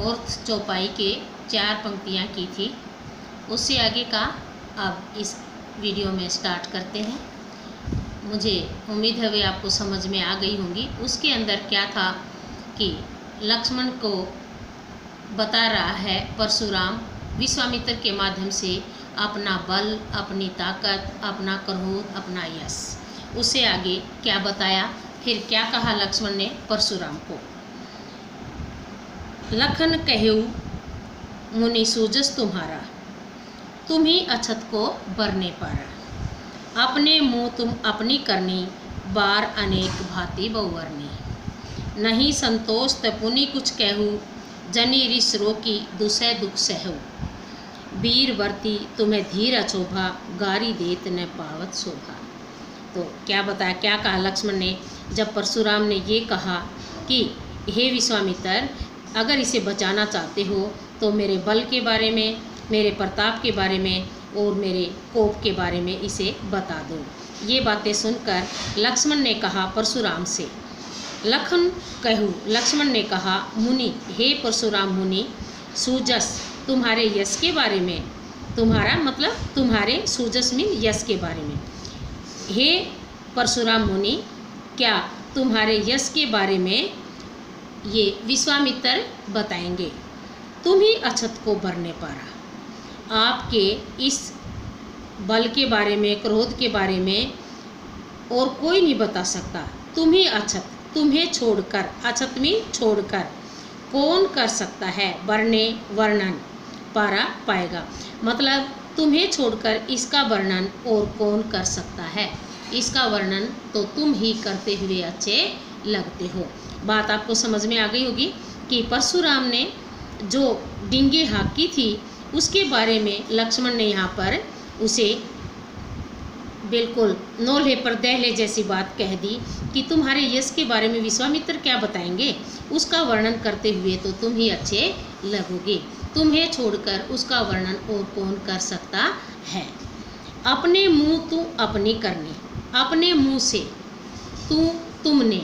और चौपाई के 4 पंक्तियाँ की थी। उससे आगे का अब इस वीडियो में स्टार्ट करते हैं। मुझे उम्मीद है वे आपको समझ में आ गई होंगी। उसके अंदर क्या था कि लक्ष्मण को बता रहा है परशुराम विश्वामित्र के माध्यम से अपना बल, अपनी ताकत, अपना क्रोध, अपना यश। उससे आगे क्या बताया, फिर क्या कहा लक्ष्मण ने परशुराम को। लखन कहेऊ मुनि सूजस तुम्हारा, तुम ही अछत को बरने पारा। अपने मुँह तुम अपनी करनी, बार अनेक भांति बहुवर्णी। नहीं संतोष त पुनि कुछ कहू, जनी रिस रोकी दुसै दुख सहू। वीर वर्ती तुम्हें धीर अछोभा, गारी देत न पावत शोभा। तो क्या बताया, क्या कहा लक्ष्मण ने जब परशुराम ने ये कहा कि हे विश्वामित्र, अगर इसे बचाना चाहते हो तो मेरे बल के बारे में, मेरे प्रताप के बारे में और मेरे कोप के बारे में इसे बता दो। ये बातें सुनकर लक्ष्मण ने कहा परशुराम से, लखन कहूँ, लक्ष्मण ने कहा मुनि, हे परशुराम मुनि, सूजस तुम्हारे यश के बारे में, तुम्हारा मतलब तुम्हारे सूजस में यश के बारे में। हे परशुराम मुनि, क्या तुम्हारे यश के बारे में ये विश्वामित्र बताएंगे। तुम ही अछत को बरने पारा। आपके इस बल के बारे में, क्रोध के बारे में और कोई नहीं बता सकता। तुम ही अछत, तुम्हें छोड़कर, अछत में छोड़कर कौन कर सकता है बरने, वर्णन, पारा पाएगा। मतलब तुम्हें छोड़कर इसका वर्णन और कौन कर सकता है। इसका वर्णन तो तुम ही करते हुए अच्छे लगते हो। बात आपको समझ में आ गई होगी कि परशुराम ने जो डिंगे हाँकी थी उसके बारे में लक्ष्मण ने यहाँ पर उसे बिल्कुल नोल्हे पर दहले जैसी बात कह दी कि तुम्हारे यश के बारे में विश्वामित्र क्या बताएंगे, उसका वर्णन करते हुए तो तुम ही अच्छे लगोगे। तुम्हें छोड़कर उसका वर्णन और कौन कर सकता है। अपने मुँह तू अपनी करनी, अपने मुँह से तुमने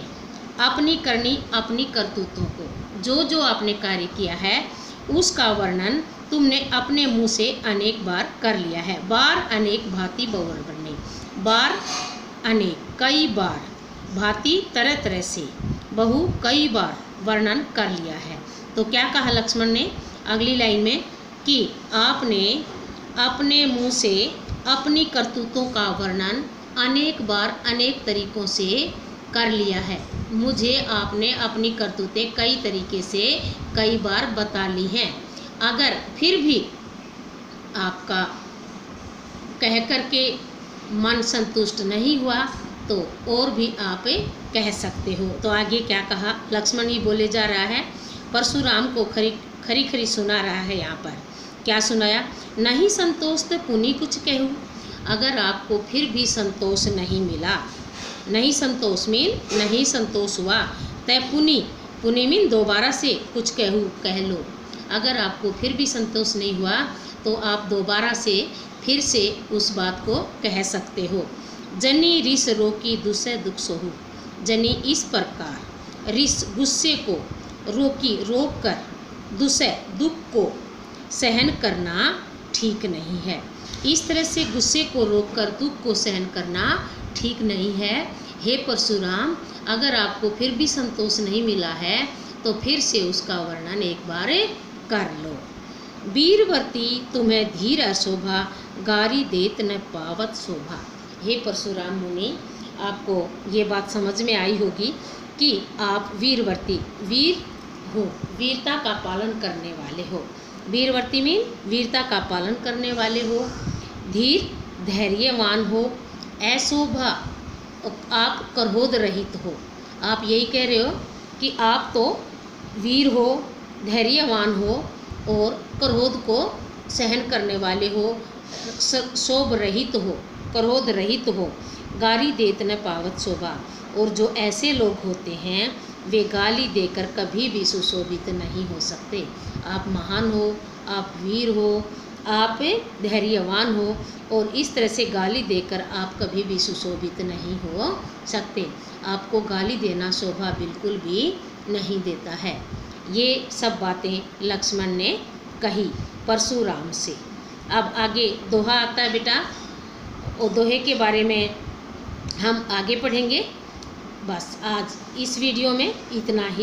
अपनी करनी, अपनी करतूतों को, जो आपने कार्य किया है उसका वर्णन तुमने अपने मुंह से अनेक बार कर लिया है। बार अनेक भांति बहुवर्णी, बार अनेक कई बार, भांति तरह तरह से, बहु कई बार वर्णन कर लिया है। तो क्या कहा लक्ष्मण ने अगली लाइन में कि आपने अपने मुंह से अपनी करतूतों का वर्णन अनेक बार अनेक तरीक़ों से कर लिया है। मुझे आपने अपनी करतूतें कई तरीके से कई बार बता ली हैं। अगर फिर भी आपका कह कर के मन संतुष्ट नहीं हुआ तो और भी आप कह सकते हो। तो आगे क्या कहा लक्ष्मण ही बोले जा रहा है, परशुराम को खरी खरी सुना रहा है। यहाँ पर क्या सुनाया, नहीं संतोष तो पुनि कुछ कहूँ। अगर आपको फिर भी संतोष नहीं मिला, नहीं संतोष मीन नहीं संतोष हुआ, तय पुनि मीन दोबारा से कुछ कह लो। अगर आपको फिर भी संतोष नहीं हुआ तो आप दोबारा से फिर से उस बात को कह सकते हो। जनी रिस रोकी दुसै दुख सोहू। जनी इस प्रकार रिस गुस्से को, रोकी रोक कर, दुसै दुख को सहन करना ठीक नहीं है। इस तरह से गुस्से को रोककर दुख को सहन करना ठीक नहीं है। हे परशुराम, अगर आपको फिर भी संतोष नहीं मिला है तो फिर से उसका वर्णन एक बार कर लो। वीरवर्ती तुम्हें धीर अशोभा, गारी देत न पावत शोभा। हे परशुराम मुनि, आपको ये बात समझ में आई होगी कि आप वीरवर्ती, वीर हो, वीरता का पालन करने वाले हो। वीरवर्ती मीन वीरता का पालन करने वाले हो, धीर धैर्यवान हो, अशोभा आप क्रोध रहित हो। आप यही कह रहे हो कि आप तो वीर हो, धैर्यवान हो और क्रोध को सहन करने वाले हो, शोभ रहित हो, क्रोध रहित हो। गाली देत न पावत शोभा, और जो ऐसे लोग होते हैं वे गाली देकर कभी भी सुशोभित नहीं हो सकते। आप महान हो, आप वीर हो, आप धैर्यवान हो और इस तरह से गाली देकर आप कभी भी सुशोभित नहीं हो सकते। आपको गाली देना शोभा बिल्कुल भी नहीं देता है। ये सब बातें लक्ष्मण ने कही परशुराम से। अब आगे दोहा आता है बेटा, और दोहे के बारे में हम आगे पढ़ेंगे। बस आज इस वीडियो में इतना ही।